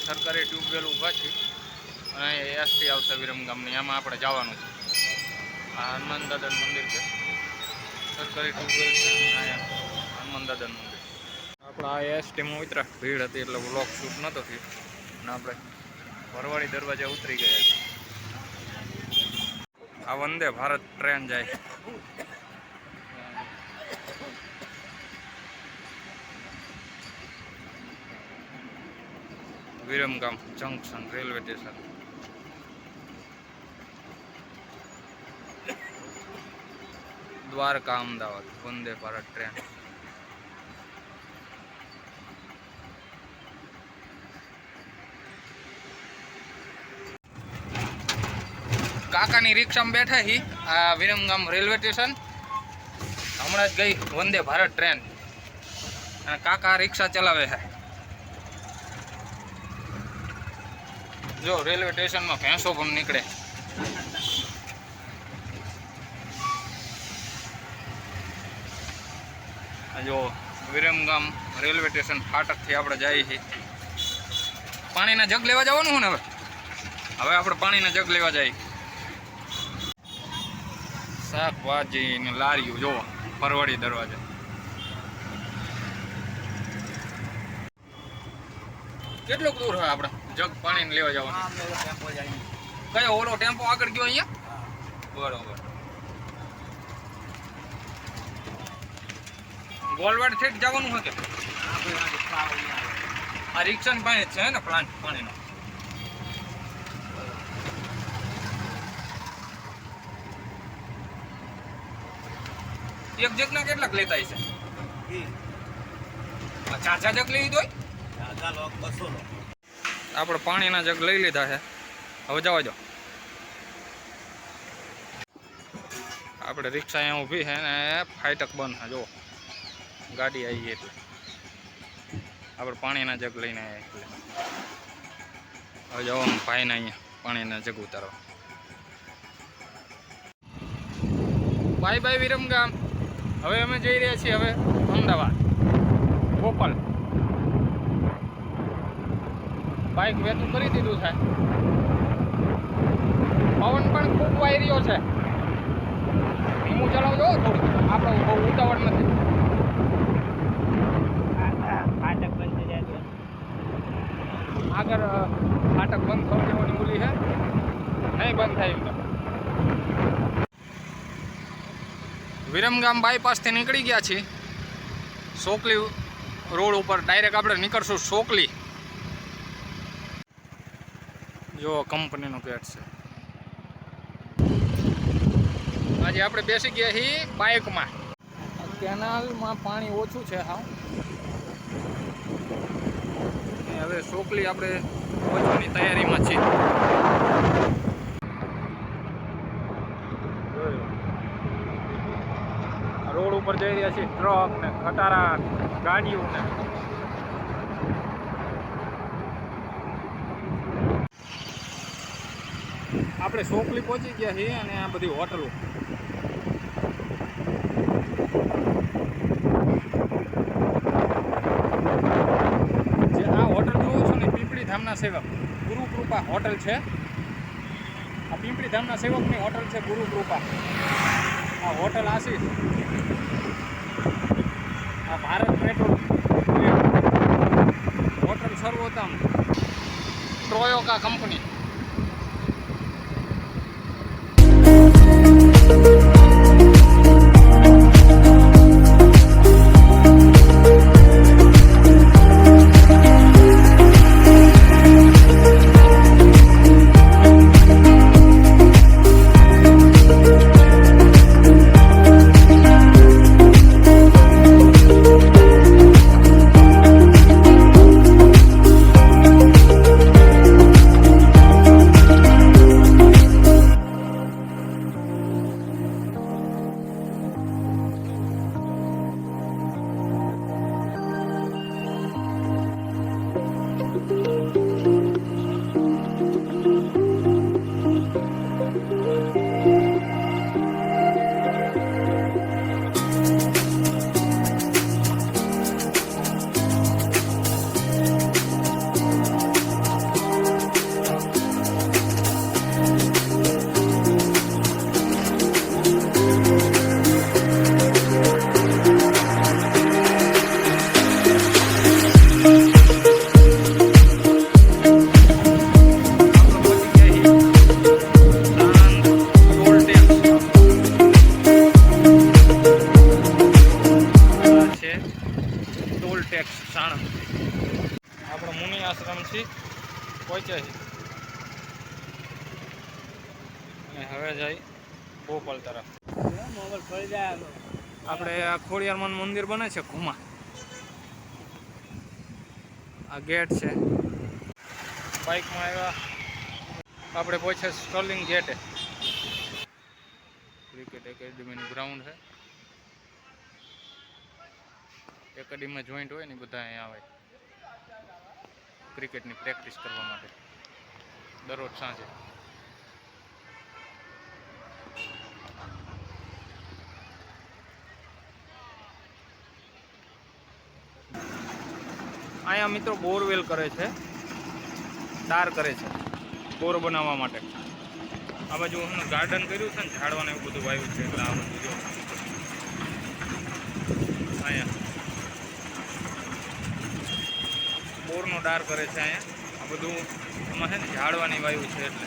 સરકારી ટ્યુબવેલ ઊભા છે અને એસટી આવશે વિરમગામની. આમાં આપણે જવાનું છે. આ હનુમાન દાદાનું મંદિર છે, સરકારી ટ્યુબવેલ છે. અહીંયા હનુમાન દાદાનું મંદિર. આપણે આ એસટીમાં ઉતરા, ભીડ હતી એટલે વ્લોગ શૂટ નહોતો થયો અને આપણે ભરવાડી દરવાજા ઉતરી ગયા છે. આ વંદે ભારત ટ્રેન જાય. Viramgam junction railway station. Dwarka Ahmedabad Vande Bharat train. કાકાની રિક્ષામાં બેઠા હી. આ વિરમગામ રેલવે સ્ટેશન. હમણાં જ ગઈ વંદે ભારત ટ્રેન અને કાકા રિક્ષા ચલાવે છે. જો રેલવે સ્ટેશનમાં ભેંસો પણ નીકળે. જો વિરમગામ રેલવે સ્ટેશન ફાટકથી આપણે જઈએ છીએ. પાણીના જગ લેવા જવાનું હોય ને હવે આપણે પાણીના જગ લેવા જઈએ. શાકભાજી ને લારીઓ જો પરવડી દરવાજા. કેટલું દૂર હોય આપણે જગ પાણી લેવા જવાનું? કયો ઓલો ટેમ્પો આગળ ગયો અહીંયા? બરોબર. ગોલવાડ થી જવાનું હોય કે આ રિક્ષાની પાસે છે ને પ્લાન્ટ પાણીનો? એક જગના કેટલાક લેતા હશે? ચાર જગ લઈ લીધો હોય. આપણે પાણીના જગ લઈ લીધા છે. હવે જવા દો. આપણે રિક્ષા અહીંયા ઊભી છે ને ફાટક બંધ છે. જો ગાડી આવી એટલે આપણે પાણીના જગ લઈને આવ્યા. એટલે હવે જવાનું ભાઈને અહીંયા પાણીના જગ ઉતારવા. Bye bye Viramgam. હવે અમે જઈ રહ્યા છીએ હવે અમદાવાદ ગોપાલ. બાઇક વેતું કરી દીધું છે. પવન પણ ખૂબ વાઈ રહ્યો છે. ધીમું ચલાવજો થોડું, આપણે બહુ ઉતાવળ નથી. ફાટક બંધ થઈ જાય આગળ ફાટક બંધ થવા જેવાની બોલી છે. નહીં બંધ થાય એમ તો. વિરમગામ બાયપાસથી નીકળી ગયા છીએ. સોકલી રોડ ઉપર ડાયરેક્ટ આપણે નીકળશું સોકલી. જો કંપનીનો ગેટ છે. આજે આપણે બેસી ગયા છીએ બાઇકમાં. કેનાલમાં પાણી ઓછું છે હા. હવે સોકલી આપણે પહોંચવાની તૈયારીમાં છીએ. રોડ ઉપર જઈ રહ્યા છીએ. ટ્રક ને ખટારા ગાડીઓ ને. આપણે સોકલી પહોંચી ગયા છીએ અને આ બધી હોટલો. જે આ હોટલ જોવો છો ને પીપળી ધામના સેવક ગુરુ કૃપા હોટલ છે. આ પીપળી ધામના સેવકની હોટલ છે ગુરુ કૃપા. આ હોટલ આશીષ. આ ભારત પેટ્રોલ હોટલ સર્વોત્તમ ટોયોટા કંપની. આશ્રમથી પહોંચ્યા છીએ અને હવે જાય બોપલ તરફ. આપણે આ ખોડિયારમાંનું મંદિર બને છે ઘુમા, આ ગેટ છે. બાઇકમાં આવ્યા આપણે પહોંચ્યા સ્ટર્લિંગ ગેટે. ક્રિકેટ એકેડમીનું ગ્રાઉન્ડ છે. એકેડમીમાં જોઈન્ટ હોય ને બધા અહીંયા આવે ક્રિકેટની પ્રેક્ટિસ કરવા માટે દરરોજ સાંજે. અહીંયા મિત્રો બોરવેલ કરે છે, ડાર કરે છે બોર બનાવવા માટે. આ બાજુ ગાર્ડન કર્યું છે ને, ઝાડવાને એવું બધું વાવ્યું છે. એટલે આ બધું જો અહીંયા બોરનો ડાર કરે છે. અહીંયા આ બધું એમાં છે ને ઝાડવાની વાવ્યું છે એટલે